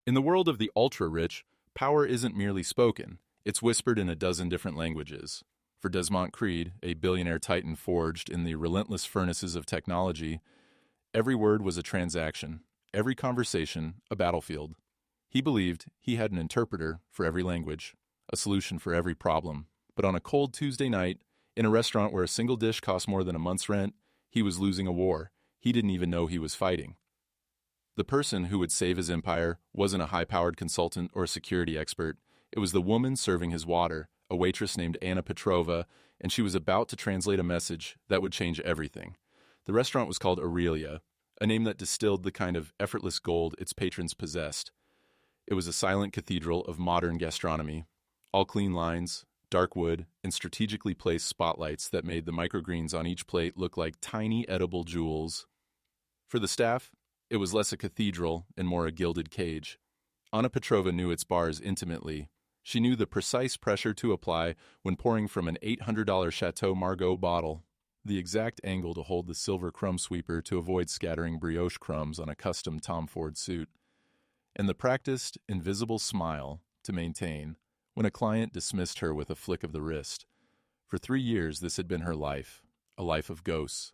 In the world of the ultra-rich, power isn't merely spoken, it's whispered in a dozen different languages. For Desmond Creed, a billionaire titan forged in the relentless furnaces of technology, every word was a transaction, every conversation a battlefield. He believed he had an interpreter for every language, a solution for every problem. But on a cold Tuesday night, in a restaurant where a single dish cost more than a month's rent, he was losing a war. He didn't even know he was fighting. The person who would save his empire wasn't a high-powered consultant or a security expert. It was the woman serving his water, a waitress named Anna Petrova, and she was about to translate a message that would change everything. The restaurant was called Aurelia, a name that distilled the kind of effortless gold its patrons possessed. It was a silent cathedral of modern gastronomy, all clean lines, dark wood, and strategically placed spotlights that made the microgreens on each plate look like tiny edible jewels. For the staff, it was less a cathedral and more a gilded cage. Anna Petrova knew its bars intimately. She knew the precise pressure to apply when pouring from an $800 Chateau Margaux bottle, the exact angle to hold the silver crumb sweeper to avoid scattering brioche crumbs on a custom Tom Ford suit, and the practiced, invisible smile to maintain when a client dismissed her with a flick of the wrist. For 3 years, this had been her life, a life of ghosts.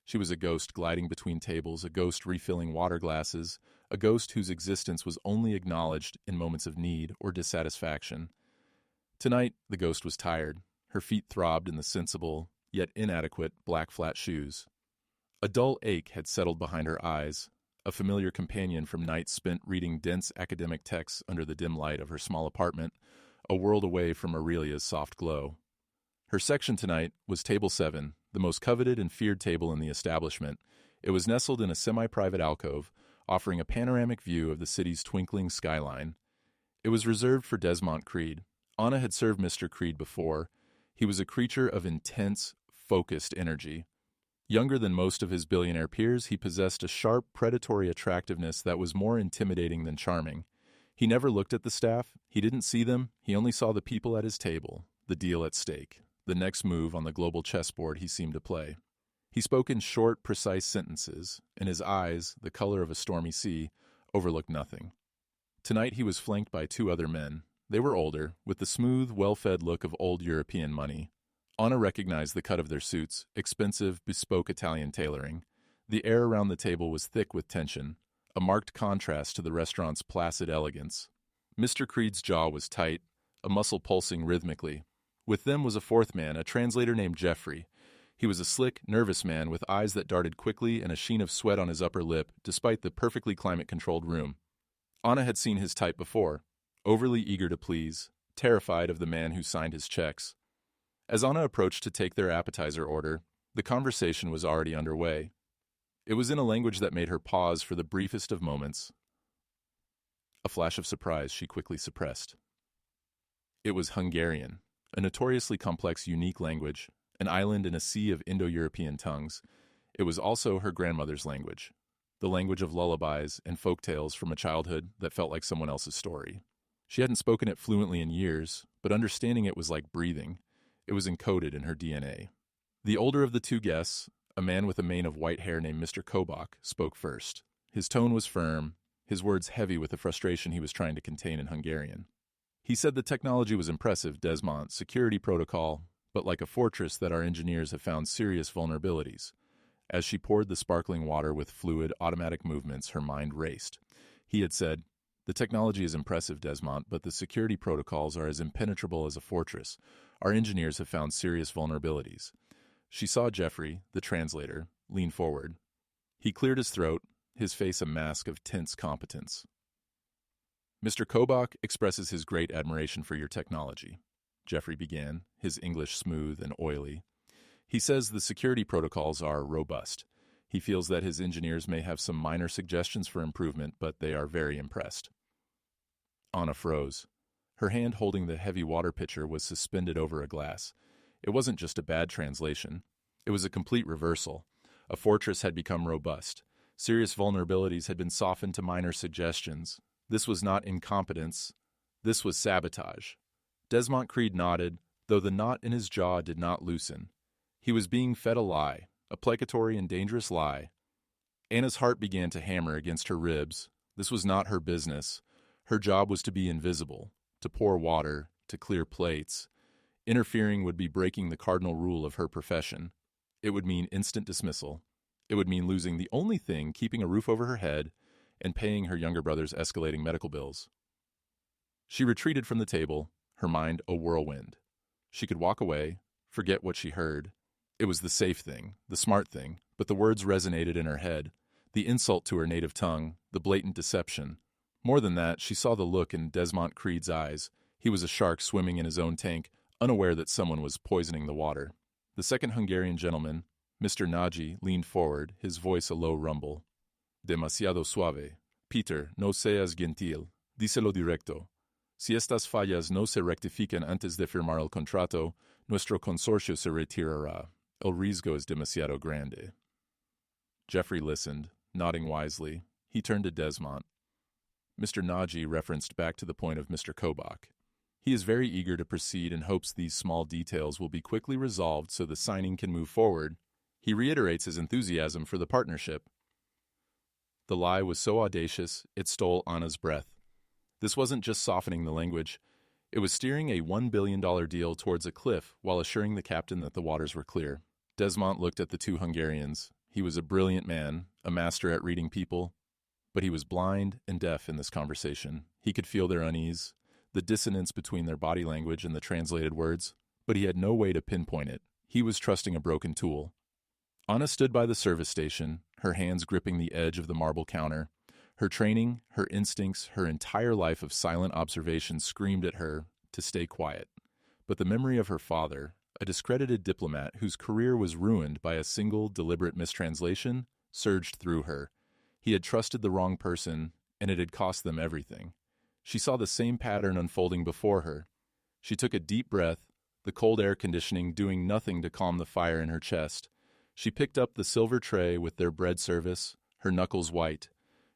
She was a ghost gliding between tables, a ghost refilling water glasses, a ghost whose existence was only acknowledged in moments of need or dissatisfaction. Tonight, the ghost was tired. Her feet throbbed in the sensible, yet inadequate, black flat shoes. A dull ache had settled behind her eyes, a familiar companion from nights spent reading dense academic texts under the dim light of her small apartment, a world away from Aurelia's soft glow. Her section tonight was Table 7, the most coveted and feared table in the establishment. It was nestled in a semi-private alcove, offering a panoramic view of the city's twinkling skyline. It was reserved for Desmond Creed. Anna had served Mr. Creed before. He was a creature of intense, focused energy. Younger than most of his billionaire peers, he possessed a sharp, predatory attractiveness that was more intimidating than charming. He never looked at the staff. He didn't see them. He only saw the people at his table, the deal at stake, the next move on the global chessboard he seemed to play. He spoke in short, precise sentences, and his eyes, the color of a stormy sea, overlooked nothing. Tonight he was flanked by 2 other men. They were older, with the smooth, well-fed look of old European money. Anna recognized the cut of their suits, expensive, bespoke Italian tailoring. The air around the table was thick with tension, a marked contrast to the restaurant's placid elegance. Mr. Creed's jaw was tight, a muscle pulsing rhythmically. With them was a 4th man, a translator named Jeffrey. He was a slick, nervous man with eyes that darted quickly and a sheen of sweat on his upper lip, despite the perfectly climate-controlled room. Anna had seen his type before, overly eager to please, terrified of the man who signed his checks. As Anna approached to take their appetizer order, the conversation was already underway. It was in a language that made her pause for the briefest of moments. A flash of surprise she quickly suppressed. It was Hungarian, a notoriously complex, unique language, an island in a sea of Indo-European tongues. It was also her grandmother's language, the language of lullabies and folk tales from a childhood that felt like someone else's story. She hadn't spoken it fluently in years, but understanding it was like breathing. It was encoded in her DNA. The older of the 2 guests, a man with a mane of white hair named Mr. Kobach, spoke first. His tone was firm, his words heavy with the frustration he was trying to contain in Hungarian. He said the technology was impressive, Desmond, security protocol, but like a fortress that our engineers have found serious vulnerabilities. As she poured the sparkling water with fluid, automatic movements, her mind raced. He had said, "The technology is impressive, Desmond, but the security protocols are as impenetrable as a fortress. Our engineers have found serious vulnerabilities." She saw Jeffrey, the translator, lean forward. He cleared his throat, his face a mask of tense competence. "Mr. Kobach expresses his great admiration for your technology," Jeffrey began, his English smooth and oily. "He says the security protocols are robust. He feels that his engineers may have some minor suggestions for improvement, but they are very impressed." Anna froze. Her hand holding the heavy water pitcher was suspended over a glass. It wasn't just a bad translation. It was a complete reversal. A fortress had become robust. Serious vulnerabilities had been softened to minor suggestions. This was not incompetence. This was sabotage. Desmond Creed nodded, though the knot in his jaw did not loosen. He was being fed a lie, a placatory and dangerous lie. Anna's heart began to hammer against her ribs. This was not her business. Her job was to be invisible, to pour water, to clear plates. Interfering would be breaking the cardinal rule of her profession. It would mean instant dismissal. It would mean losing the only thing keeping a roof over her head and paying her younger brother's escalating medical bills. She retreated from the table, her mind a whirlwind. She could walk away, forget what she heard. It was the safe thing, the smart thing, but the words resonated in her head. The insult to her native tongue, the blatant deception. More than that, she saw the look in Desmond Creed's eyes. He was a shark swimming in his own tank, unaware that someone was poisoning the water. The second Hungarian gentleman, Mr. Nagy, leaned forward, his voice a low rumble. Demasiado suave. Peter, no seas gentil. Díselo directo. Si estas fallas no se rectifican antes de firmar el contrato, nuestro consorcio se retirará. El riesgo es demasiado grande. Jeffrey listened, nodding wisely. He turned to Desmond. Mr. Nagy referenced back to the point of Mr. Kobach. He is very eager to proceed and hopes these small details will be quickly resolved so the signing can move forward. He reiterates his enthusiasm for the partnership. The lie was so audacious, it stole Anna's breath. This wasn't just softening the language. It was steering a $1 billion deal towards a cliff while assuring the captain that the waters were clear. Desmond looked at the two Hungarians. He was a brilliant man, a master at reading people, but he was blind and deaf in this conversation. He could feel their unease, the dissonance between their body language and the translated words, but he had no way to pinpoint it. He was trusting a broken tool. Anna stood by the service station, her hands gripping the edge of the marble counter. Her training, her instincts, her entire life of silent observation screamed at her to stay quiet. But the memory of her father, a discredited diplomat whose career was ruined by a single deliberate mistranslation, surged through her. He had trusted the wrong person, and it had cost them everything. She saw the same pattern unfolding before her. She took a deep breath, the cold air conditioning doing nothing to calm the fire in her chest. She picked up the silver tray with their bread service, her knuckles white.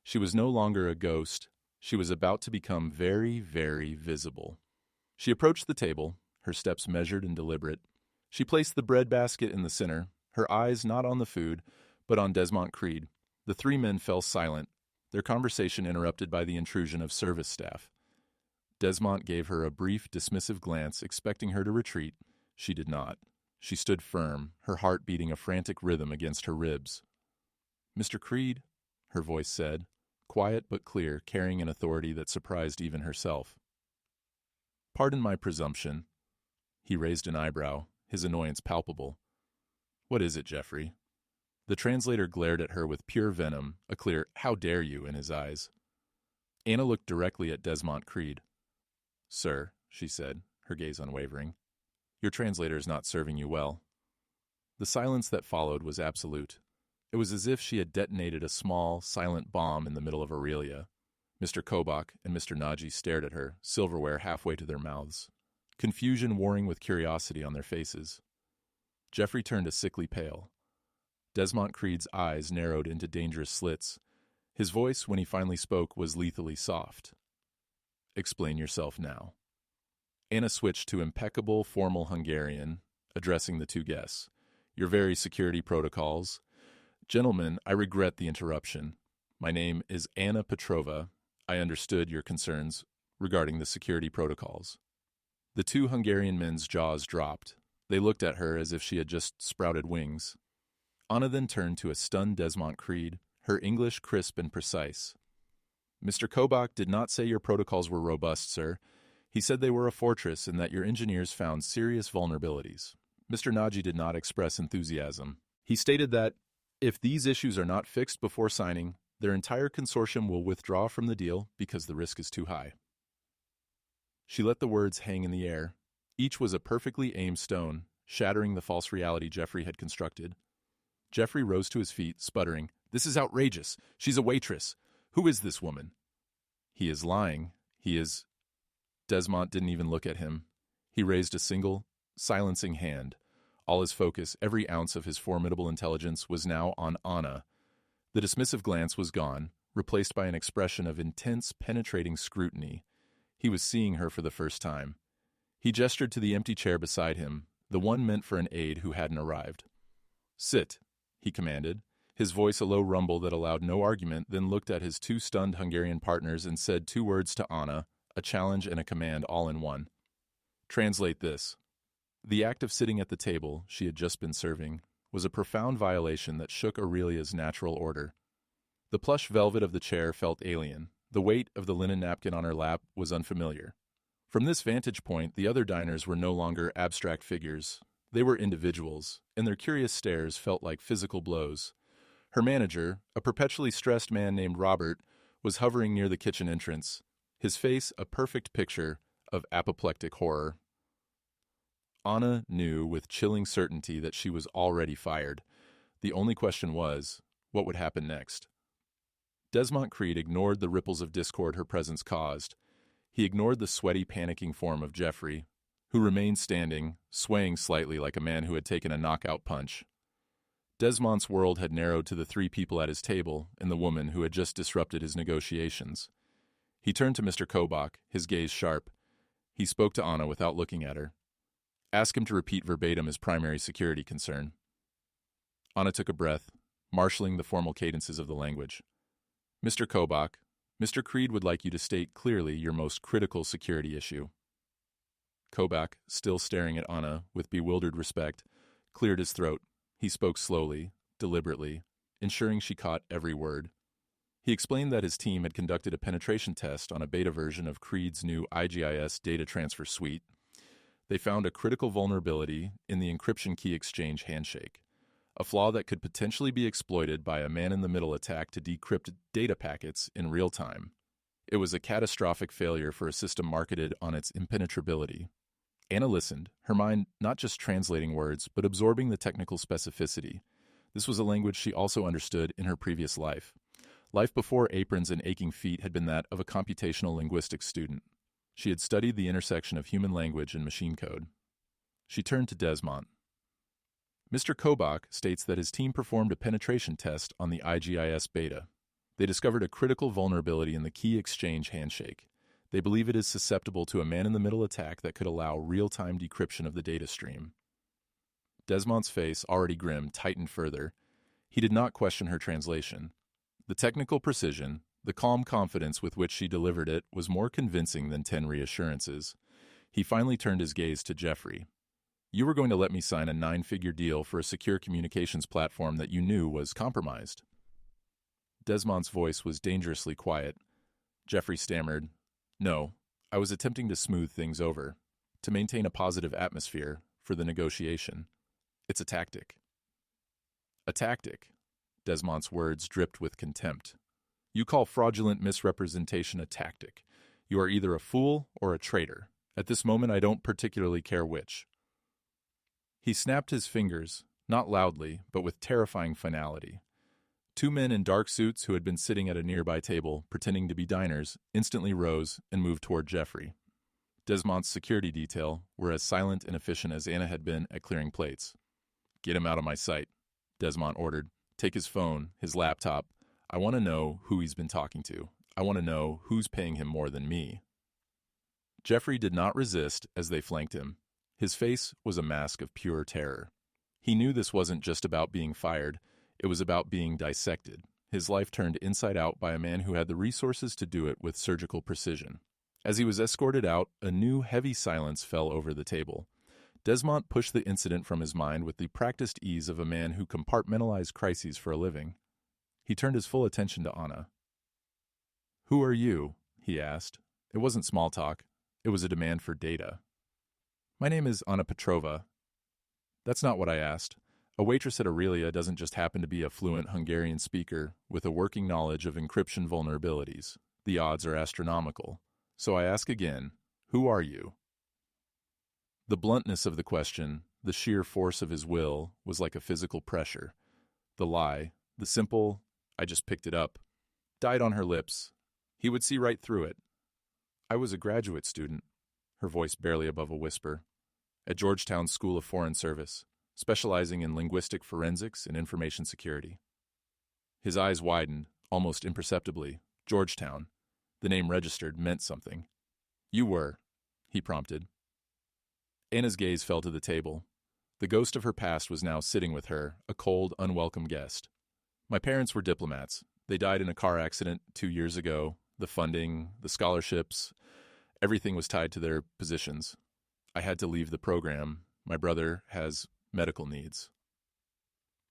She was no longer a ghost. She was about to become very, very visible. She approached the table, her steps measured and deliberate. She placed the bread basket in the center, her eyes not on the food, but on Desmond Creed. The three men fell silent, their conversation interrupted by the intrusion of service staff. Desmond gave her a brief, dismissive glance, expecting her to retreat. She did not. She stood firm, her heart beating a frantic rhythm against her ribs. "Mr. Creed," her voice said, quiet but clear, carrying an authority that surprised even herself. "Pardon my presumption." He raised an eyebrow, his annoyance palpable. "What is it, Jeffrey?" The translator glared at her with pure venom, a clear "how dare you" in his eyes. Anna looked directly at Desmond Creed. "Sir," she said, her gaze unwavering, "your translator is not serving you well." The silence that followed was absolute. It was as if she had detonated a small, silent bomb in the middle of Aurelia. Mr. Kobach and Mr. Nagy stared at her, silverware halfway to their mouths, confusion warring with curiosity on their faces. Jeffrey turned a sickly pale. Desmond Creed's eyes narrowed into dangerous slits. His voice, when he finally spoke, was lethally soft. "Explain yourself now." Anna switched to impeccable, formal Hungarian, addressing the two guests. "Your very security protocols. Gentlemen, I regret the interruption. My name is Anna Petrova. I understood your concerns regarding the security protocols." The two Hungarian men's jaws dropped. They looked at her as if she had just sprouted wings. Anna then turned to a stunned Desmond Creed, her English crisp and precise. "Mr. Kobach did not say your protocols were robust, sir. He said they were a fortress and that your engineers found serious vulnerabilities." Mr. Nagy did not express enthusiasm. He stated that, if these issues are not fixed before signing, their entire consortium will withdraw from the deal because the risk is too high. She let the words hang in the air. Each was a perfectly aimed stone, shattering the false reality Jeffrey had constructed. Jeffrey rose to his feet, sputtering, "This is outrageous. She's a waitress. Who is this woman?" "He is lying. He is—" Desmond didn't even look at him. He raised a single, silencing hand. All his focus, every ounce of his formidable intelligence, was now on Anna. The dismissive glance was gone, replaced by an expression of intense, penetrating scrutiny. He was seeing her for the first time. He gestured to the empty chair beside him, the one meant for an aide who hadn't arrived. "Sit," he commanded, His voice a low rumble that allowed no argument, then looked at his two stunned Hungarian partners and said two words to Anna, a challenge and a command all in one. Translate this. The act of sitting at the table she had just been serving was a profound violation that shook Aurelia's natural order. The plush velvet of the chair felt alien. The weight of the linen napkin on her lap was unfamiliar. From this vantage point, the other diners were no longer abstract figures. They were individuals, and their curious stares felt like physical blows. Her manager, a perpetually stressed man named Robert, was hovering near the kitchen entrance, his face a perfect picture of apoplectic horror. Anna knew with chilling certainty that she was already fired. The only question was, what would happen next? Desmond Creed ignored the ripples of discord her presence caused. He ignored the sweaty, panicking form of Jeffrey, who remained standing, swaying slightly like a man who had taken a knockout punch. Desmond's world had narrowed to the three people at his table and the woman who had just disrupted his negotiations. He turned to Mr. Kobach, his gaze sharp. He spoke to Anna without looking at her. Ask him to repeat verbatim his primary security concern. Anna took a breath, marshaling the formal cadences of the language. Mr. Kobach, Mr. Creed would like you to state clearly your most critical security issue. Kobach, still staring at Anna with bewildered respect, cleared his throat. He spoke slowly, deliberately, ensuring she caught every word. He explained that his team had conducted a penetration test on a beta version of Creed's new IGIS data transfer suite. They found a critical vulnerability in the encryption key exchange handshake, a flaw that could potentially be exploited by a man-in-the-middle attack to decrypt data packets in real time. It was a catastrophic failure for a system marketed on its impenetrability. Anna listened, her mind not just translating words, but absorbing the technical specificity. This was a language she also understood in her previous life. Life before aprons and aching feet had been that of a computational linguistics student. She had studied the intersection of human language and machine code. She turned to Desmond. Mr. Kobach states that his team performed a penetration test on the IGIS beta. They discovered a critical vulnerability in the key exchange handshake. They believe it is susceptible to a man-in-the-middle attack that could allow real-time decryption of the data stream. Desmond's face, already grim, tightened further. He did not question her translation. The technical precision, the calm confidence with which she delivered it, was more convincing than 10 reassurances. He finally turned his gaze to Jeffrey. You were going to let me sign a 9-figure deal for a secure communications platform that you knew was compromised. Desmond's voice was dangerously quiet. Jeffrey stammered, No, I was attempting to smooth things over, to maintain a positive atmosphere for the negotiation. It's a tactic. A tactic? Desmond's words dripped with contempt. You call fraudulent misrepresentation a tactic. You are either a fool or a traitor. At this moment, I don't particularly care which. He snapped his fingers, not loudly, but with terrifying finality. Two men in dark suits who had been sitting at a nearby table, pretending to be diners, instantly rose and moved toward Jeffrey. Desmond's security detail were as silent and efficient as Anna had been at clearing plates. Get him out of my sight, Desmond ordered. Take his phone, his laptop. I want to know who he's been talking to. I want to know who's paying him more than me. Jeffrey did not resist as they flanked him. His face was a mask of pure terror. He knew this wasn't just about being fired. It was about being dissected, his life turned inside out by a man who had the resources to do it with surgical precision. As he was escorted out, a new heavy silence fell over the table. Desmond pushed the incident from his mind with the practiced ease of a man who compartmentalized crises for a living. He turned his full attention to Anna. Who are you? He asked. It wasn't small talk. It was a demand for data. My name is Anna Petrova. That's not what I asked. A waitress at Aurelia doesn't just happen to be a fluent Hungarian speaker with a working knowledge of encryption vulnerabilities. The odds are astronomical. So I ask again, who are you? The bluntness of the question, the sheer force of his will, was like a physical pressure. The lie, the simple, I just picked it up, died on her lips. He would see right through it. I was a graduate student, her voice barely above a whisper, at Georgetown's School of Foreign Service, specializing in linguistic forensics and information security. His eyes widened, almost imperceptibly. Georgetown. The name registered meant something. You were, he prompted. Anna's gaze fell to the table. The ghost of her past was now sitting with her, a cold, unwelcome guest. My parents were diplomats. They died in a car accident 2 years ago. The funding, the scholarships, everything was tied to their positions. I had to leave the program. My brother has medical needs.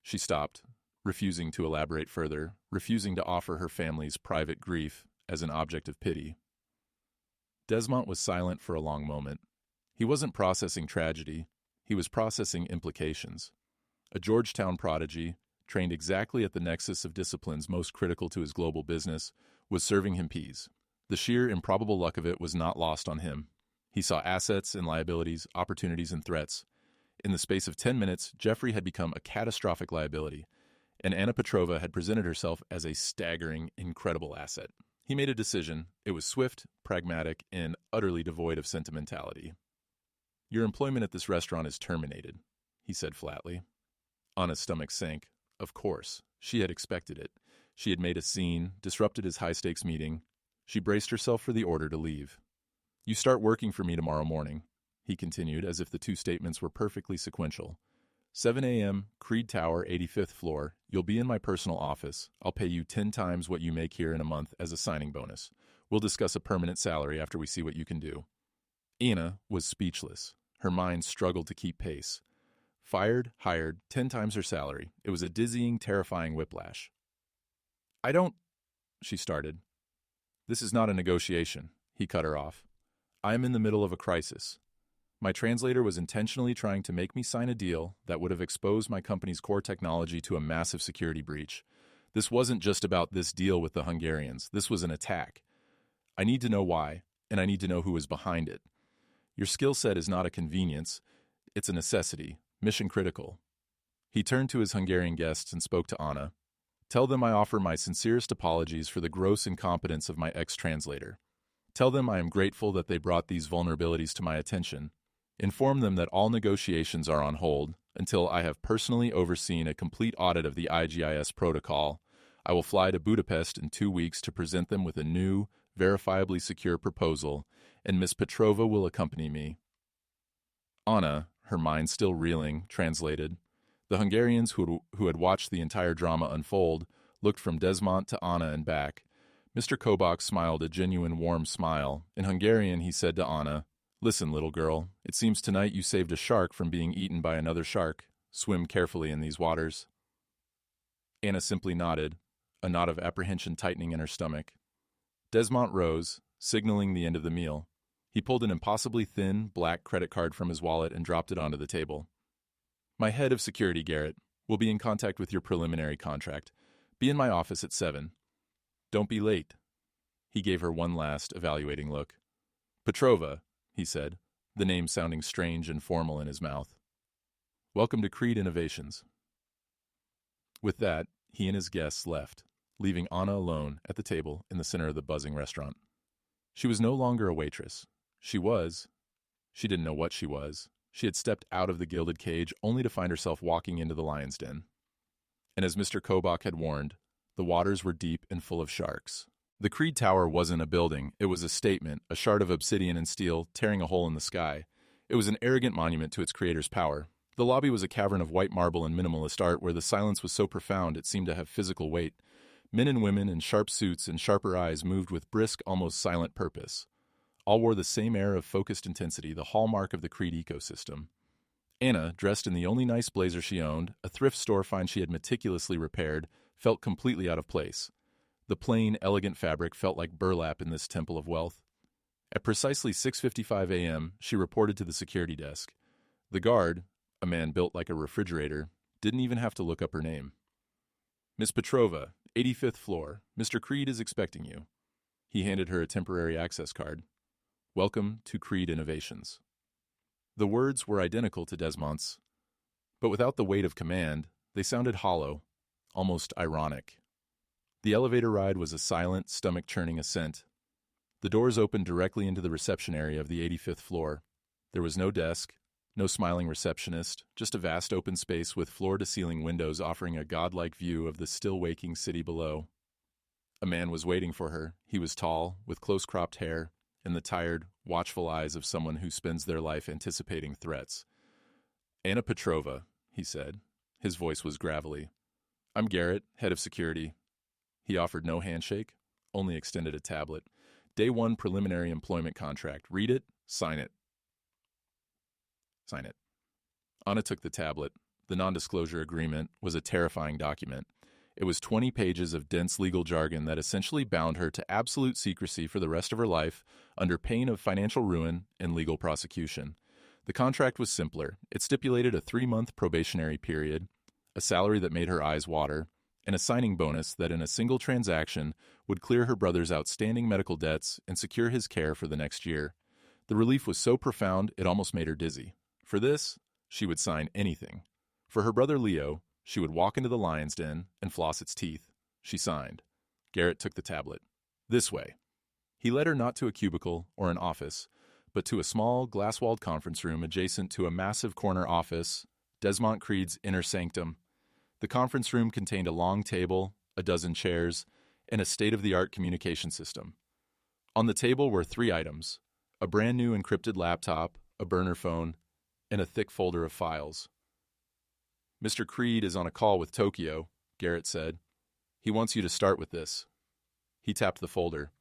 She stopped, refusing to elaborate further, refusing to offer her family's private grief as an object of pity. Desmond was silent for a long moment. He wasn't processing tragedy. He was processing implications. A Georgetown prodigy, trained exactly at the nexus of disciplines most critical to his global business, was serving him peas. The sheer improbable luck of it was not lost on him. He saw assets and liabilities, opportunities and threats. In the space of 10 minutes, Jeffrey had become a catastrophic liability, and Anna Petrova had presented herself as a staggering, incredible asset. He made a decision. It was swift, pragmatic, and utterly devoid of sentimentality. "Your employment at this restaurant is terminated," he said flatly. Anna's stomach sank. Of course. She had expected it. She had made a scene, disrupted his high-stakes meeting. She braced herself for the order to leave. "You start working for me tomorrow morning," he continued, as if the two statements were perfectly sequential. 7 a.m., Creed Tower, 85th floor. You'll be in my personal office. I'll pay you 10 times what you make here in a month as a signing bonus. We'll discuss a permanent salary after we see what you can do." Anna was speechless. Her mind struggled to keep pace. Fired, hired, 10 times her salary. It was a dizzying, terrifying whiplash. "I don't," she started. "This is not a negotiation," he cut her off. "I am in the middle of a crisis. My translator was intentionally trying to make me sign a deal that would have exposed my company's core technology to a massive security breach. This wasn't just about this deal with the Hungarians. This was an attack. I need to know why, and I need to know who is behind it. Your skill set is not a convenience. It's a necessity, mission critical." He turned to his Hungarian guests and spoke to Anna. "Tell them I offer my sincerest apologies for the gross incompetence of my ex-translator. Tell them I am grateful that they brought these vulnerabilities to my attention. Inform them that all negotiations are on hold until I have personally overseen a complete audit of the IGIS protocol. I will fly to Budapest in 2 weeks to present them with a new, verifiably secure proposal, and Miss Petrova will accompany me." Anna, her mind still reeling, translated. The Hungarians who had watched the entire drama unfold looked from Desmond to Anna and back. Mr. Kobach smiled a genuine warm smile. In Hungarian, he said to Anna, "Listen, little girl, it seems tonight you saved a shark from being eaten by another shark. Swim carefully in these waters." Anna simply nodded, a knot of apprehension tightening in her stomach. Desmond rose, signaling the end of the meal. He pulled an impossibly thin, black credit card from his wallet and dropped it onto the table. "My head of security, Garrett, will be in contact with your preliminary contract. Be in my office at 7. Don't be late." He gave her one last, evaluating look. "Petrova," he said, the name sounding strange and formal in his mouth. "Welcome to Creed Innovations." With that, he and his guests left, leaving Anna alone at the table in the center of the buzzing restaurant. She was no longer a waitress. She didn't know what she was. She had stepped out of the gilded cage only to find herself walking into the lion's den. And as Mr. Kobach had warned, the waters were deep and full of sharks. The Creed Tower wasn't a building. It was a statement, a shard of obsidian and steel tearing a hole in the sky. It was an arrogant monument to its creator's power. The lobby was a cavern of white marble and minimalist art where the silence was so profound it seemed to have physical weight. Men and women in sharp suits and sharper eyes moved with brisk, almost silent purpose. All wore the same air of focused intensity, the hallmark of the Creed ecosystem. Anna, dressed in the only nice blazer she owned, a thrift store find she had meticulously repaired, felt completely out of place. The plain, elegant fabric felt like burlap in this temple of wealth. At precisely 6:55 a.m., she reported to the security desk. The guard, a man built like a refrigerator, didn't even have to look up her name. "Miss Petrova, 85th floor. Mr. Creed is expecting you." He handed her a temporary access card. "Welcome to Creed Innovations." The words were identical to Desmond's, but without the weight of command, they sounded hollow, almost ironic. The elevator ride was a silent, stomach-churning ascent. The doors opened directly into the reception area of the 85th floor. There was no desk, no smiling receptionist, just a vast open space with floor-to-ceiling windows offering a godlike view of the still-waking city below. A man was waiting for her. He was tall, with close-cropped hair, and the tired, watchful eyes of someone who spends their life anticipating threats. "Anna Petrova," he said. His voice was gravelly. I'm Garrett, head of security. He offered no handshake, only extended a tablet. Day 1 preliminary employment contract. Read it, sign it. Sign it. Anna took the tablet. The non-disclosure agreement was a terrifying document. It was 20 pages of dense legal jargon that essentially bound her to absolute secrecy for the rest of her life under pain of financial ruin and legal prosecution. The contract was simpler. It stipulated a 3-month probationary period, a salary that made her eyes water, and a signing bonus that in a single transaction would clear her brother's outstanding medical debts and secure his care for the next year. The relief was so profound it almost made her dizzy. For this, she would sign anything. For her brother Leo, she would walk into the lion's den and floss its teeth. She signed. Garrett took the tablet. This way. He led her not to a cubicle or an office, but to a small, glass-walled conference room adjacent to a massive corner office, Desmond Creed's inner sanctum. The conference room contained a long table, a dozen chairs, and a state-of-the-art communication system. On the table were 3 items: a brand-new encrypted laptop, a burner phone, and a thick folder of files. Mr. Creed is on a call with Tokyo, Garrett said. He wants you to start with this. He tapped the folder.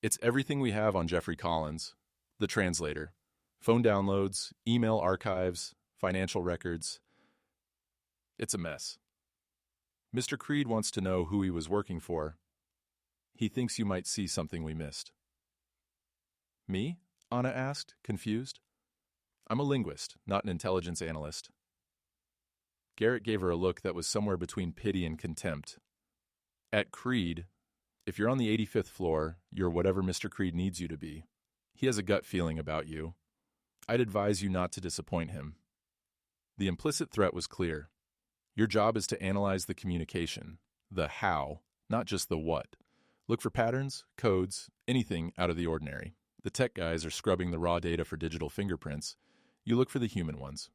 It's everything we have on Jeffrey Collins, the translator. Phone downloads, email archives, financial records. It's a mess. Mr. Creed wants to know who he was working for. He thinks you might see something we missed. Me? Anna asked, confused. I'm a linguist, not an intelligence analyst. Garrett gave her a look that was somewhere between pity and contempt. At Creed, if you're on the 85th floor, you're whatever Mr. Creed needs you to be. He has a gut feeling about you. I'd advise you not to disappoint him. The implicit threat was clear. Your job is to analyze the communication, the how, not just the what. Look for patterns, codes, anything out of the ordinary. The tech guys are scrubbing the raw data for digital fingerprints. You look for the human ones.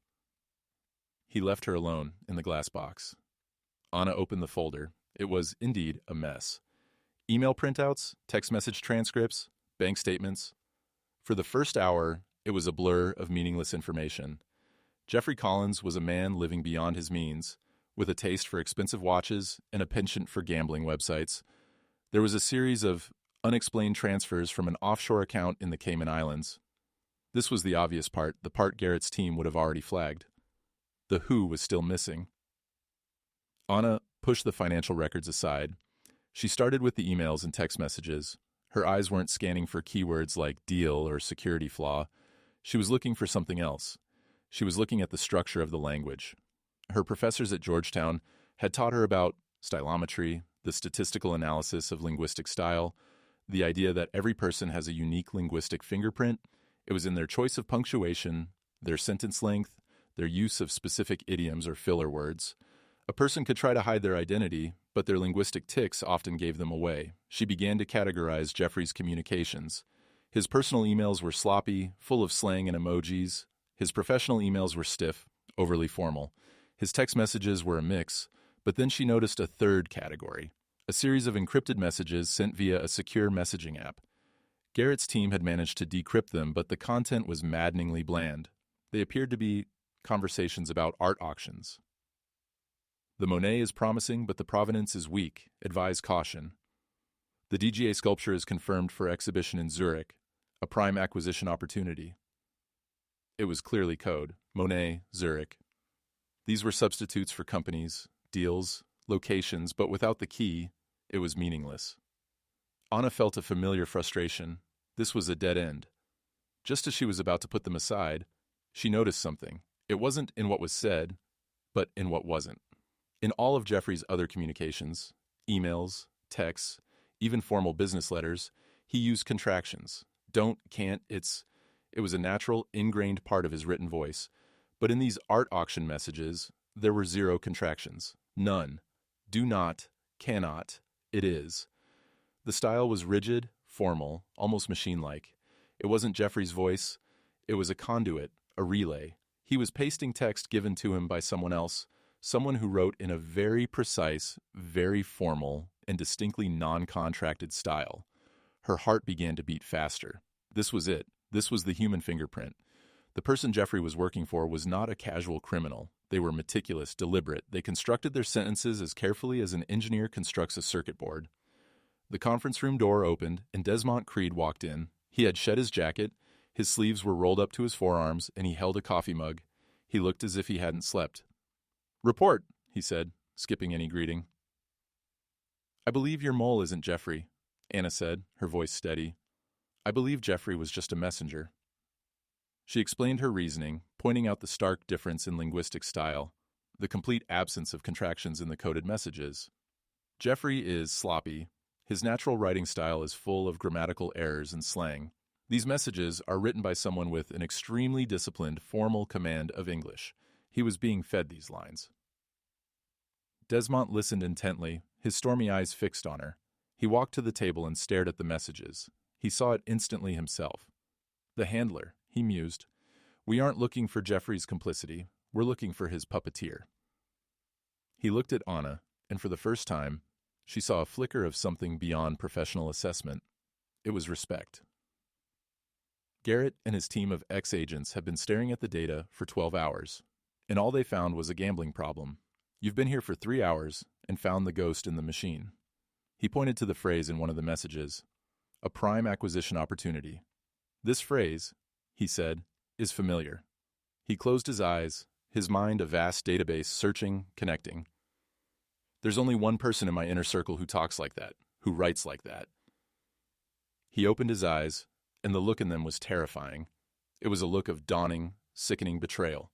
He left her alone in the glass box. Anna opened the folder. It was, indeed, a mess. Email printouts, text message transcripts, bank statements. For the first hour, it was a blur of meaningless information. Jeffrey Collins was a man living beyond his means, with a taste for expensive watches and a penchant for gambling websites. There was a series of unexplained transfers from an offshore account in the Cayman Islands. This was the obvious part, the part Garrett's team would have already flagged. The who was still missing. Anna pushed the financial records aside. She started with the emails and text messages. Her eyes weren't scanning for keywords like deal or security flaw. She was looking for something else. She was looking at the structure of the language. Her professors at Georgetown had taught her about stylometry, the statistical analysis of linguistic style, the idea that every person has a unique linguistic fingerprint. It was in their choice of punctuation, their sentence length, their use of specific idioms or filler words. A person could try to hide their identity, but their linguistic tics often gave them away. She began to categorize Jeffrey's communications. His personal emails were sloppy, full of slang and emojis. His professional emails were stiff, overly formal. His text messages were a mix, but then she noticed a third category, a series of encrypted messages sent via a secure messaging app. Garrett's team had managed to decrypt them, but the content was maddeningly bland. They appeared to be conversations about art auctions. The Monet is promising, but the provenance is weak. Advise caution. The DGA sculpture is confirmed for exhibition in Zurich, a prime acquisition opportunity. It was clearly code. Monet, Zurich. These were substitutes for companies, deals, locations, but without the key, it was meaningless. Anna felt a familiar frustration. This was a dead end. Just as she was about to put them aside, she noticed something. It wasn't in what was said, but in what wasn't. In all of Jeffrey's other communications, emails, texts, even formal business letters, he used contractions. Don't, can't, it's. It was a natural, ingrained part of his written voice. But in these art auction messages, there were 0 contractions. None. Do not, cannot, it is. The style was rigid, formal, almost machine-like. It wasn't Jeffrey's voice. It was a conduit, a relay. He was pasting text given to him by someone else, someone who wrote in a very precise, very formal, and distinctly non-contracted style. Her heart began to beat faster. This was it. This was the human fingerprint. The person Jeffrey was working for was not a casual criminal. They were meticulous, deliberate. They constructed their sentences as carefully as an engineer constructs a circuit board. The conference room door opened, and Desmond Creed walked in. He had shed his jacket, his sleeves were rolled up to his forearms, and he held a coffee mug. He looked as if he hadn't slept. "Report," he said, skipping any greeting. "I believe your mole isn't Jeffrey," Anna said, her voice steady. "I believe Jeffrey was just a messenger." She explained her reasoning, pointing out the stark difference in linguistic style, the complete absence of contractions in the coded messages. Jeffrey is sloppy. His natural writing style is full of grammatical errors and slang. These messages are written by someone with an extremely disciplined, formal command of English. He was being fed these lines. Desmond listened intently, his stormy eyes fixed on her. He walked to the table and stared at the messages. He saw it instantly himself. "The handler," he mused. "We aren't looking for Jeffrey's complicity. We're looking for his puppeteer." He looked at Anna, and for the first time, she saw a flicker of something beyond professional assessment. It was respect. Garrett and his team of ex-agents have been staring at the data for 12 hours, and all they found was a gambling problem. "You've been here for 3 hours and found the ghost in the machine." He pointed to the phrase in one of the messages, "a prime acquisition opportunity." "This phrase," he said, "is familiar." He closed his eyes, his mind a vast database searching, connecting. "There's only one person in my inner circle who talks like that, who writes like that." He opened his eyes, and the look in them was terrifying. It was a look of dawning, sickening betrayal.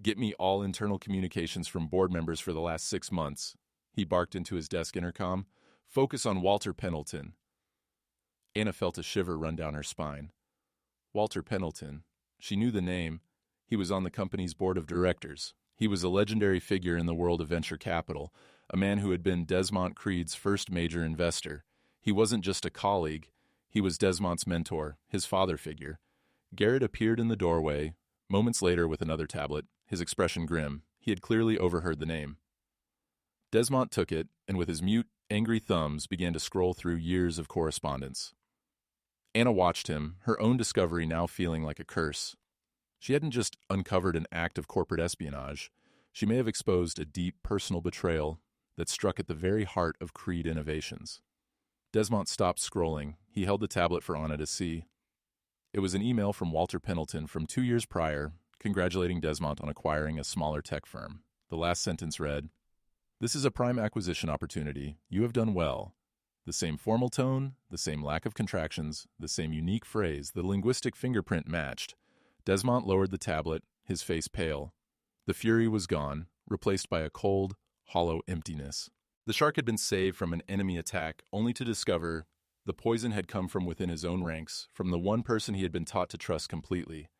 "Get me all internal communications from board members for the last 6 months," he barked into his desk intercom. "Focus on Walter Pendleton." Anna felt a shiver run down her spine. Walter Pendleton. She knew the name. He was on the company's board of directors. He was a legendary figure in the world of venture capital, a man who had been Desmond Creed's first major investor. He wasn't just a colleague. He was Desmond's mentor, his father figure. Garrett appeared in the doorway, moments later with another tablet, his expression grim. He had clearly overheard the name. Desmond took it, and with his mute, angry thumbs began to scroll through years of correspondence. Anna watched him, her own discovery now feeling like a curse. She hadn't just uncovered an act of corporate espionage. She may have exposed a deep personal betrayal that struck at the very heart of Creed Innovations. Desmond stopped scrolling. He held the tablet for Anna to see. It was an email from Walter Pendleton from 2 years prior, congratulating Desmond on acquiring a smaller tech firm. The last sentence read, "This is a prime acquisition opportunity. You have done well." The same formal tone, the same lack of contractions, the same unique phrase, the linguistic fingerprint matched. Desmond lowered the tablet, his face pale. The fury was gone, replaced by a cold, hollow emptiness. The shark had been saved from an enemy attack, only to discover the poison had come from within his own ranks, from the one person he had been taught to trust completely.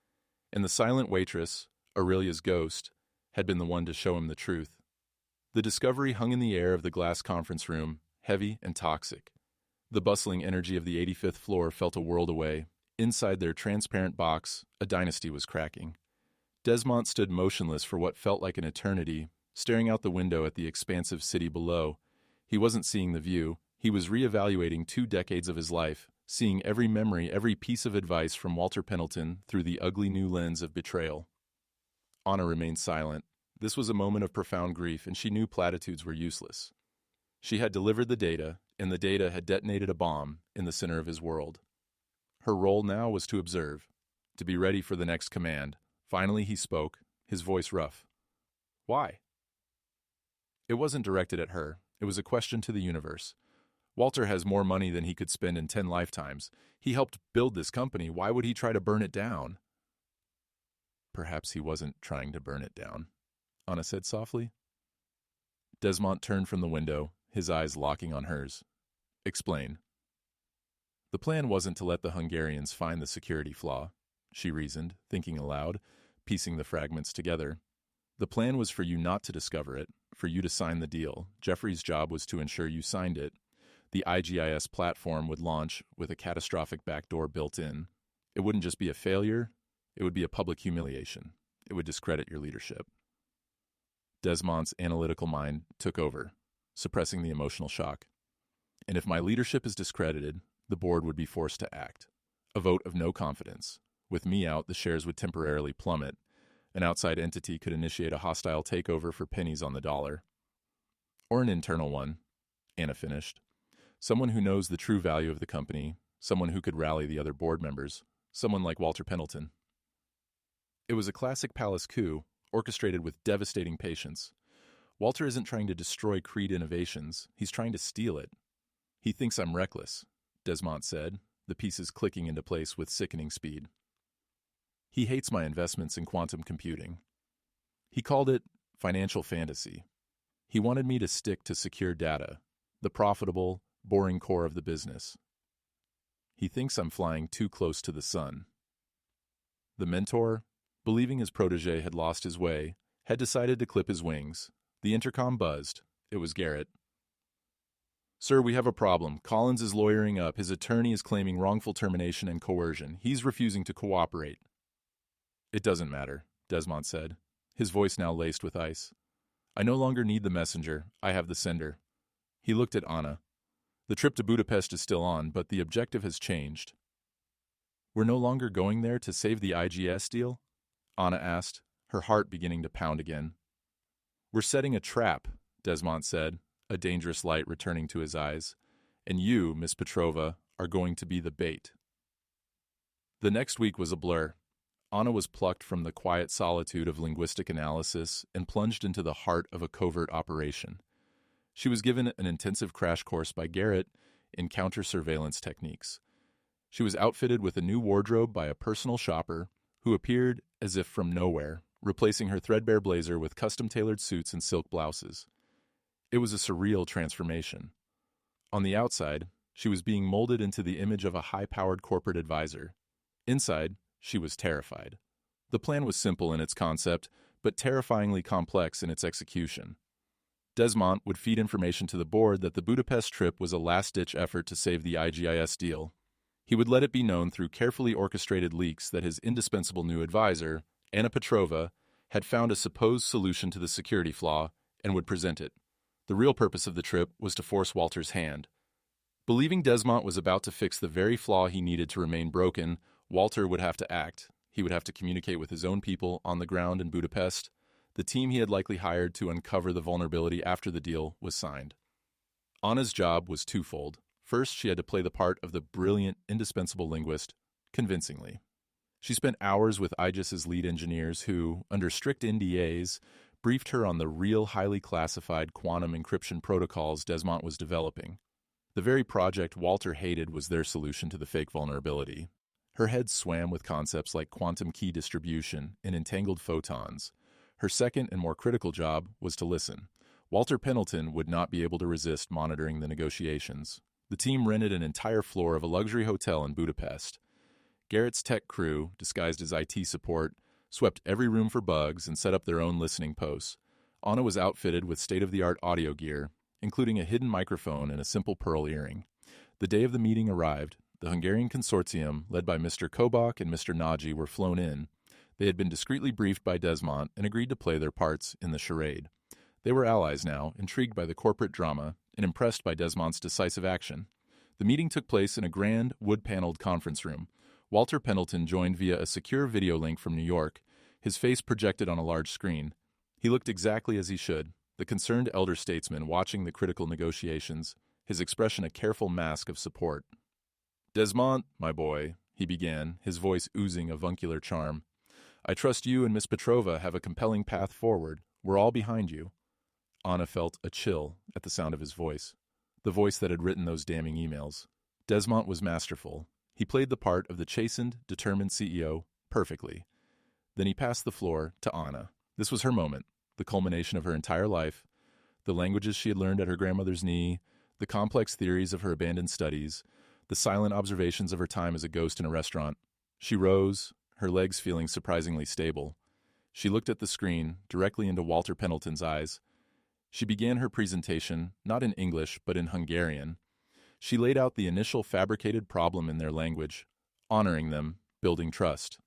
And the silent waitress, Aurelia's ghost, had been the one to show him the truth. The discovery hung in the air of the glass conference room, heavy and toxic. The bustling energy of the 85th floor felt a world away. Inside their transparent box, a dynasty was cracking. Desmond stood motionless for what felt like an eternity, staring out the window at the expansive city below. He wasn't seeing the view. He was reevaluating 2 decades of his life, seeing every memory, every piece of advice from Walter Pendleton through the ugly new lens of betrayal. Anna remained silent. This was a moment of profound grief, and she knew platitudes were useless. She had delivered the data, and the data had detonated a bomb in the center of his world. Her role now was to observe, to be ready for the next command. Finally he spoke, his voice rough. "Why?" It wasn't directed at her. It was a question to the universe. Walter has more money than he could spend in 10 lifetimes. He helped build this company. Why would he try to burn it down? Perhaps he wasn't trying to burn it down, Anna said softly. Desmond turned from the window, his eyes locking on hers. "Explain." "The plan wasn't to let the Hungarians find the security flaw," she reasoned, thinking aloud, piecing the fragments together. "The plan was for you not to discover it, for you to sign the deal. Jeffrey's job was to ensure you signed it. The IGIS platform would launch with a catastrophic backdoor built in. It wouldn't just be a failure, it would be a public humiliation. It would discredit your leadership." Desmond's analytical mind took over, suppressing the emotional shock. "And if my leadership is discredited, the board would be forced to act. A vote of no confidence. With me out, the shares would temporarily plummet. An outside entity could initiate a hostile takeover for pennies on the dollar. Or an internal one, Anna finished. Someone who knows the true value of the company, someone who could rally the other board members, someone like Walter Pendleton. It was a classic palace coup, orchestrated with devastating patience. Walter isn't trying to destroy Creed Innovations, he's trying to steal it. He thinks I'm reckless, Desmond said, the pieces clicking into place with sickening speed. He hates my investments in quantum computing. He called it financial fantasy. He wanted me to stick to secure data, the profitable, boring core of the business. He thinks I'm flying too close to the sun. The mentor, believing his protege had lost his way, had decided to clip his wings. The intercom buzzed. It was Garrett. Sir, we have a problem. Collins is lawyering up. His attorney is claiming wrongful termination and coercion. He's refusing to cooperate. It doesn't matter, Desmond said, his voice now laced with ice. I no longer need the messenger. I have the sender. He looked at Anna. The trip to Budapest is still on, but the objective has changed. We're no longer going there to save the IGS deal? Anna asked, her heart beginning to pound again. We're setting a trap, Desmond said, a dangerous light returning to his eyes. And you, Miss Petrova, are going to be the bait. The next week was a blur. Anna was plucked from the quiet solitude of linguistic analysis and plunged into the heart of a covert operation. She was given an intensive crash course by Garrett in counter-surveillance techniques. She was outfitted with a new wardrobe by a personal shopper who appeared as if from nowhere, replacing her threadbare blazer with custom-tailored suits and silk blouses. It was a surreal transformation. On the outside, she was being molded into the image of a high-powered corporate advisor. Inside, she was terrified. The plan was simple in its concept, but terrifyingly complex in its execution. Desmond would feed information to the board that the Budapest trip was a last-ditch effort to save the IGIS deal. He would let it be known through carefully orchestrated leaks that his indispensable new advisor, Anna Petrova, had found a supposed solution to the security flaw and would present it. The real purpose of the trip was to force Walter's hand. Believing Desmond was about to fix the very flaw he needed to remain broken, Walter would have to act. He would have to communicate with his own people on the ground in Budapest. The team he had likely hired to uncover the vulnerability after the deal was signed. Anna's job was twofold. First, she had to play the part of the brilliant, indispensable linguist, convincingly. She spent hours with IGIS's lead engineers who, under strict NDAs, briefed her on the real highly classified quantum encryption protocols Desmond was developing. The very project Walter hated was their solution to the fake vulnerability. Her head swam with concepts like quantum key distribution and entangled photons. Her second and more critical job was to listen. Walter Pendleton would not be able to resist monitoring the negotiations. The team rented an entire floor of a luxury hotel in Budapest. Garrett's tech crew, disguised as IT support, swept every room for bugs and set up their own listening posts. Anna was outfitted with state-of-the-art audio gear, including a hidden microphone and a simple pearl earring. The day of the meeting arrived. The Hungarian consortium, led by Mr. Kobach and Mr. Nagy, were flown in. They had been discreetly briefed by Desmond and agreed to play their parts in the charade. They were allies now, intrigued by the corporate drama and impressed by Desmond's decisive action. The meeting took place in a grand, wood-paneled conference room. Walter Pendleton joined via a secure video link from New York, his face projected on a large screen. He looked exactly as he should, the concerned elder statesman watching the critical negotiations, his expression a careful mask of support. Desmond, my boy, he began, his voice oozing avuncular charm. I trust you and Miss Petrova have a compelling path forward. We're all behind you. Anna felt a chill at the sound of his voice, the voice that had written those damning emails. Desmond was masterful. He played the part of the chastened, determined CEO perfectly. Then he passed the floor to Anna. This was her moment, the culmination of her entire life, the languages she had learned at her grandmother's knee, the complex theories of her abandoned studies, the silent observations of her time as a ghost in a restaurant. She rose, her legs feeling surprisingly stable. She looked at the screen, directly into Walter Pendleton's eyes. She began her presentation, not in English, but in Hungarian. She laid out the initial fabricated problem in their language, honoring them, building trust.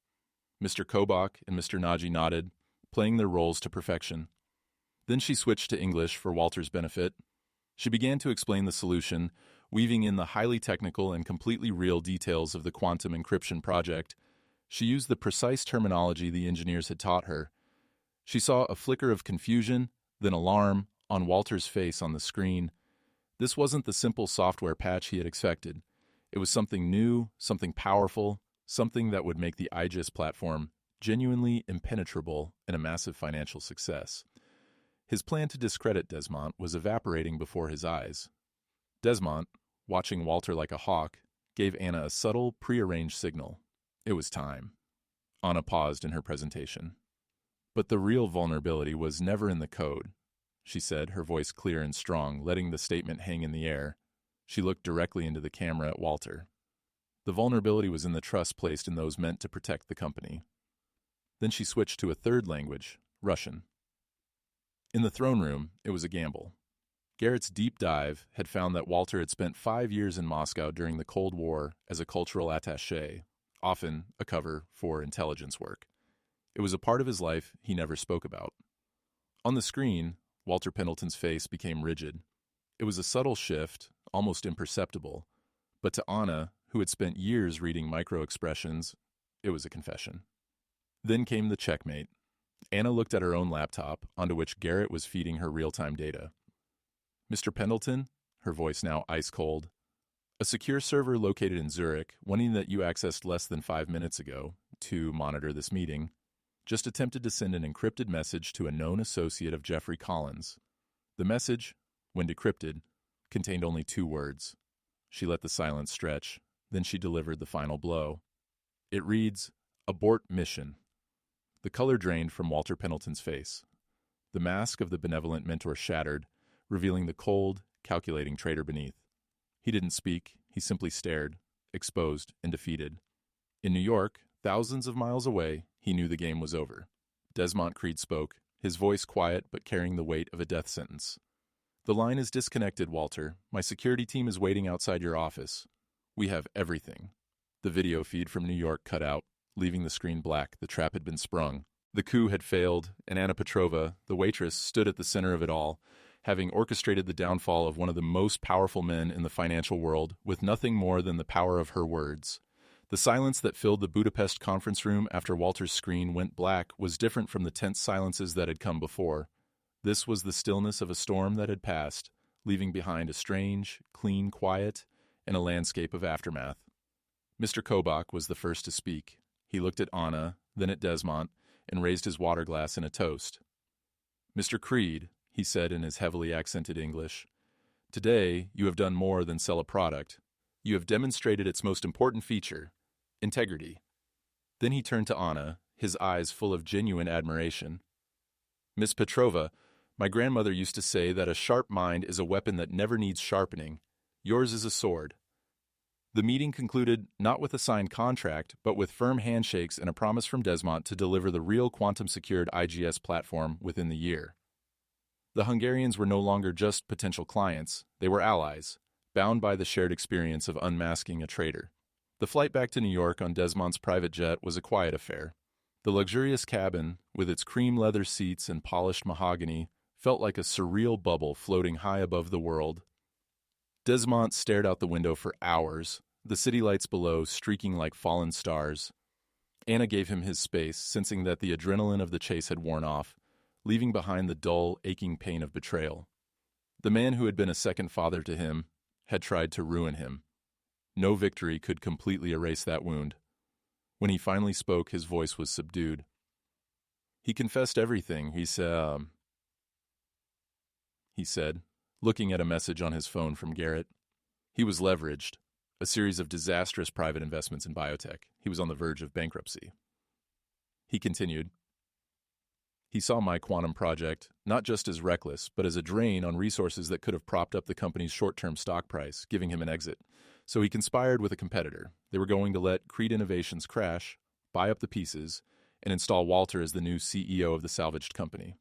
Mr. Kobach and Mr. Nagy nodded, playing their roles to perfection. Then she switched to English for Walter's benefit. She began to explain the solution, weaving in the highly technical and completely real details of the quantum encryption project. She used the precise terminology the engineers had taught her, She saw a flicker of confusion, then alarm, on Walter's face on the screen. This wasn't the simple software patch he had expected. It was something new, something powerful, something that would make the IGIS platform genuinely impenetrable and a massive financial success. His plan to discredit Desmont was evaporating before his eyes. Desmont, watching Walter like a hawk, gave Anna a subtle, prearranged signal. It was time. Anna paused in her presentation. But the real vulnerability was never in the code, she said, her voice clear and strong, letting the statement hang in the air. She looked directly into the camera at Walter. The vulnerability was in the trust placed in those meant to protect the company. Then she switched to a third language, Russian. In the throne room, it was a gamble. Garrett's deep dive had found that Walter had spent 5 years in Moscow during the Cold War as a cultural attaché, often a cover for intelligence work. It was a part of his life he never spoke about. On the screen, Walter Pendleton's face became rigid. It was a subtle shift, almost imperceptible, but to Anna, who had spent years reading micro-expressions, it was a confession. Then came the checkmate. Anna looked at her own laptop, onto which Garrett was feeding her real-time data. Mr. Pendleton, her voice now ice-cold, a secure server located in Zurich, one that you accessed less than 5 minutes ago to monitor this meeting, just attempted to send an encrypted message to a known associate of Jeffrey Collins. The message, when decrypted, contained only 2 words. She let the silence stretch, then she delivered the final blow. It reads, "Abort mission." The color drained from Walter Pendleton's face. The mask of the benevolent mentor shattered, revealing the cold, calculating traitor beneath. He didn't speak, he simply stared, exposed and defeated. In New York, thousands of miles away, he knew the game was over. Desmont Creed spoke, his voice quiet but carrying the weight of a death sentence. "The line is disconnected, Walter. My security team is waiting outside your office. We have everything." The video feed from New York cut out, leaving the screen black. The trap had been sprung. The coup had failed, and Anna Petrova, the waitress, stood at the center of it all, having orchestrated the downfall of one of the most powerful men in the financial world with nothing more than the power of her words. The silence that filled the Budapest conference room after Walter's screen went black was different from the tense silences that had come before. This was the stillness of a storm that had passed, leaving behind a strange, clean quiet and a landscape of aftermath. Mr. Kobach was the first to speak. He looked at Anna, then at Desmont, and raised his water glass in a toast. "Mr. Creed," he said in his heavily accented English, "today you have done more than sell a product. You have demonstrated its most important feature, integrity." Then he turned to Anna, his eyes full of genuine admiration. "Miss Petrova, my grandmother used to say that a sharp mind is a weapon that never needs sharpening. Yours is a sword." The meeting concluded not with a signed contract, but with firm handshakes and a promise from Desmont to deliver the real quantum-secured IGS platform within the year. The Hungarians were no longer just potential clients, they were allies, bound by the shared experience of unmasking a traitor. The flight back to New York on Desmont's private jet was a quiet affair. The luxurious cabin, with its cream leather seats and polished mahogany, felt like a surreal bubble floating high above the world. Desmont stared out the window for hours, the city lights below streaking like fallen stars. Anna gave him his space, sensing that the adrenaline of the chase had worn off, leaving behind the dull, aching pain of betrayal. The man who had been a second father to him had tried to ruin him. No victory could completely erase that wound. When he finally spoke, his voice was subdued. "He confessed everything, he said, looking at a message on his phone from Garrett. He was leveraged, a series of disastrous private investments in biotech. He was on the verge of bankruptcy." He continued, "He saw my quantum project not just as reckless, but as a drain on resources that could have propped up the company's short-term stock price, giving him an exit. So he conspired with a competitor. They were going to let Creed Innovations crash, buy up the pieces, and install Walter as the new CEO of the salvaged company."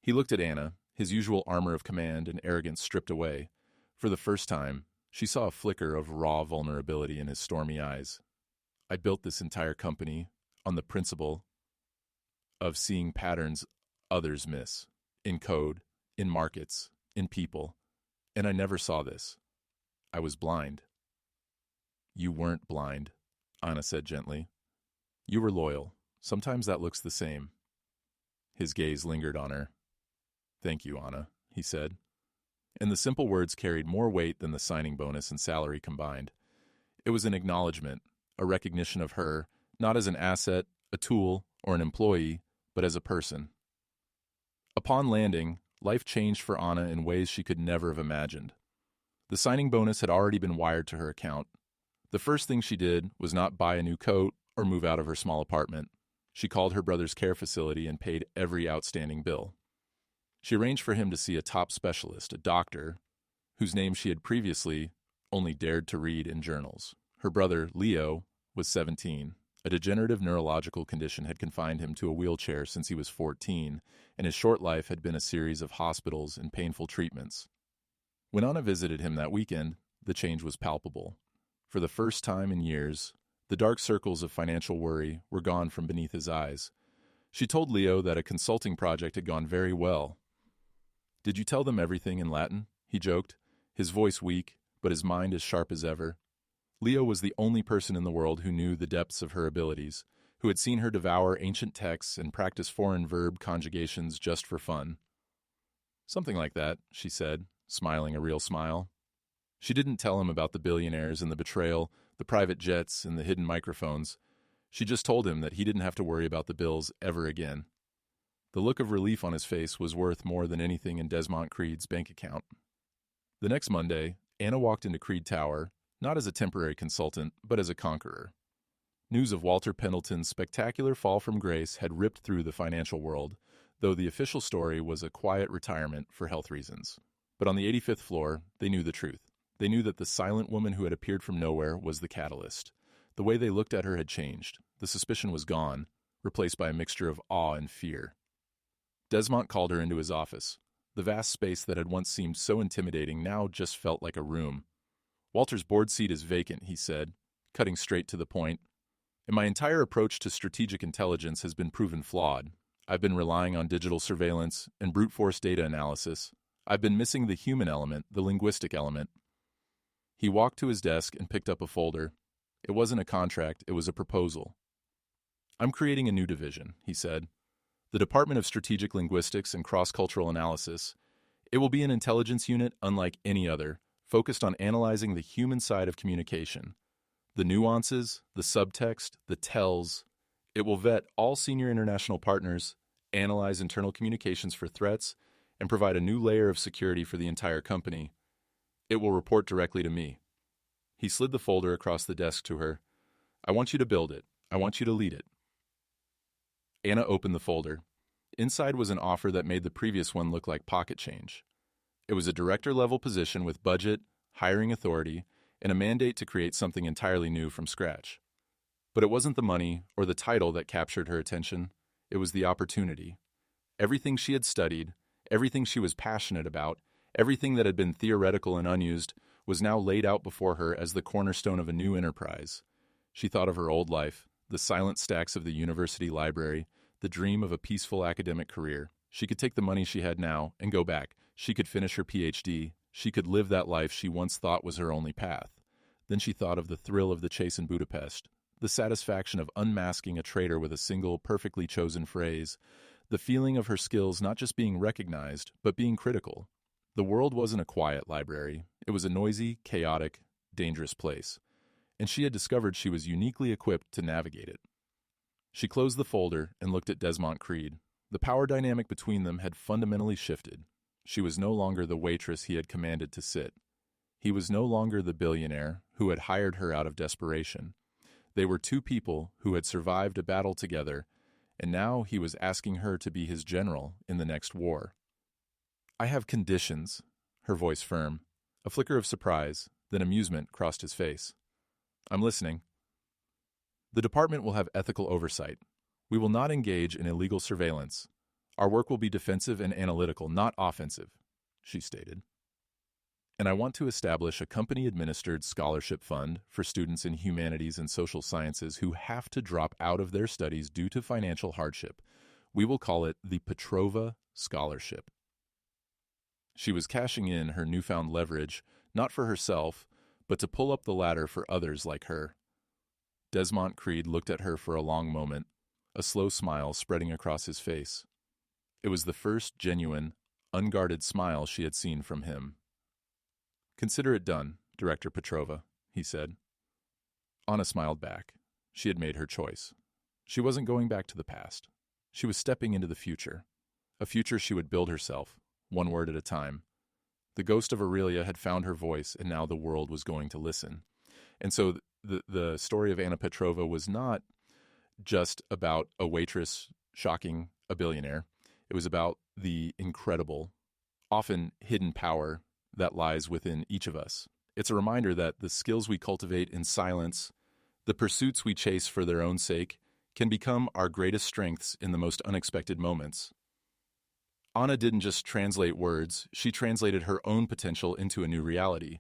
He looked at Anna, his usual armor of command and arrogance stripped away. For the first time, she saw a flicker of raw vulnerability in his stormy eyes. "I built this entire company on the principle of seeing patterns others miss, in code, in markets, in people, and I never saw this. I was blind." "You weren't blind," Anna said gently. "You were loyal. Sometimes that looks the same." His gaze lingered on her. "Thank you, Anna," he said. And the simple words carried more weight than the signing bonus and salary combined. It was an acknowledgement, a recognition of her, not as an asset, a tool, or an employee, but as a person. Upon landing, life changed for Anna in ways she could never have imagined. The signing bonus had already been wired to her account. The first thing she did was not buy a new coat or move out of her small apartment. She called her brother's care facility and paid every outstanding bill. She arranged for him to see a top specialist, a doctor, whose name she had previously only dared to read in journals. Her brother, Leo, was 17. A degenerative neurological condition had confined him to a wheelchair since he was 14, and his short life had been a series of hospitals and painful treatments. When Anna visited him that weekend, the change was palpable. For the first time in years, the dark circles of financial worry were gone from beneath his eyes. She told Leo that a consulting project had gone very well. "Did you tell them everything in Latin?" he joked, his voice weak, but his mind as sharp as ever. Leo was the only person in the world who knew the depths of her abilities, who had seen her devour ancient texts and practice foreign verb conjugations just for fun. "Something like that," she said, smiling a real smile. She didn't tell him about the billionaires and the betrayal, the private jets and the hidden microphones. She just told him that he didn't have to worry about the bills ever again. The look of relief on his face was worth more than anything in Desmond Creed's bank account. The next Monday, Anna walked into Creed Tower, not as a temporary consultant, but as a conqueror. News of Walter Pendleton's spectacular fall from grace had ripped through the financial world, though the official story was a quiet retirement for health reasons. But on the 85th floor, they knew the truth. They knew that the silent woman who had appeared from nowhere was the catalyst. The way they looked at her had changed. The suspicion was gone, replaced by a mixture of awe and fear. Desmond called her into his office. The vast space that had once seemed so intimidating now just felt like a room. "Walter's board seat is vacant," he said, cutting straight to the point. "And my entire approach to strategic intelligence has been proven flawed. I've been relying on digital surveillance and brute force data analysis. I've been missing the human element, the linguistic element." He walked to his desk and picked up a folder. It wasn't a contract, it was a proposal. "I'm creating a new division," he said. "The Department of Strategic Linguistics and Cross-Cultural Analysis. It will be an intelligence unit unlike any other, focused on analyzing the human side of communication. The nuances, the subtext, the tells. It will vet all senior international partners, analyze internal communications for threats, and provide a new layer of security for the entire company. It will report directly to me." He slid the folder across the desk to her. "I want you to build it. I want you to lead it." Anna opened the folder. Inside was an offer that made the previous one look like pocket change. It was a director-level position with budget, hiring authority, and a mandate to create something entirely new from scratch. But it wasn't the money or the title that captured her attention. It was the opportunity. Everything she had studied, everything she was passionate about, everything that had been theoretical and unused, was now laid out before her as the cornerstone of a new enterprise. She thought of her old life, the silent stacks of the university library, the dream of a peaceful academic career. She could take the money she had now and go back. She could finish her PhD. She could live that life she once thought was her only path. Then she thought of the thrill of the chase in Budapest, the satisfaction of unmasking a traitor with a single, perfectly chosen phrase, the feeling of her skills not just being recognized, but being critical. The world wasn't a quiet library. It was a noisy, chaotic, dangerous place, and she had discovered she was uniquely equipped to navigate it. She closed the folder and looked at Desmond Creed. The power dynamic between them had fundamentally shifted. She was no longer the waitress he had commanded to sit. He was no longer the billionaire who had hired her out of desperation. They were two people who had survived a battle together, and now he was asking her to be his general in the next war. "I have conditions," her voice firm. A flicker of surprise, then amusement crossed his face. "I'm listening." "The department will have ethical oversight. We will not engage in illegal surveillance. Our work will be defensive and analytical, not offensive," she stated. "And I want to establish a company-administered scholarship fund for students in humanities and social sciences who have to drop out of their studies due to financial hardship. We will call it the Petrova Scholarship." She was cashing in her newfound leverage, not for herself, but to pull up the ladder for others like her. Desmond Creed looked at her for a long moment, a slow smile spreading across his face. It was the first genuine, unguarded smile she had seen from him. "Consider it done, Director Petrova," he said. Anna smiled back. She had made her choice. She wasn't going back to the past. She was stepping into the future. A future she would build herself, one word at a time. The ghost of Aurelia had found her voice, and now the world was going to listen. And so the story of Anna Petrova was not just about a waitress shocking a billionaire. It was about the incredible, often hidden power that lies within each of us. It's a reminder that the skills we cultivate in silence, the pursuits we chase for their own sake, can become our greatest strengths in the most unexpected moments. Anna didn't just translate words, she translated her own potential into a new reality,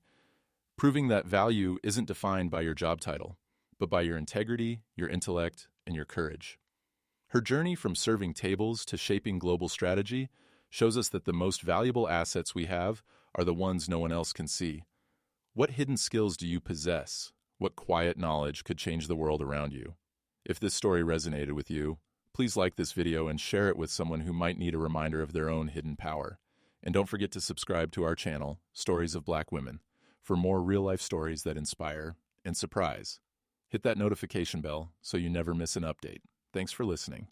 proving that value isn't defined by your job title, but by your integrity, your intellect, and your courage. Her journey from serving tables to shaping global strategy shows us that the most valuable assets we have are the ones no one else can see. What hidden skills do you possess? What quiet knowledge could change the world around you? If this story resonated with you, please like this video and share it with someone who might need a reminder of their own hidden power. And don't forget to subscribe to our channel, Stories of Black Women, for more real-life stories that inspire and surprise. Hit that notification bell so you never miss an update. Thanks for listening.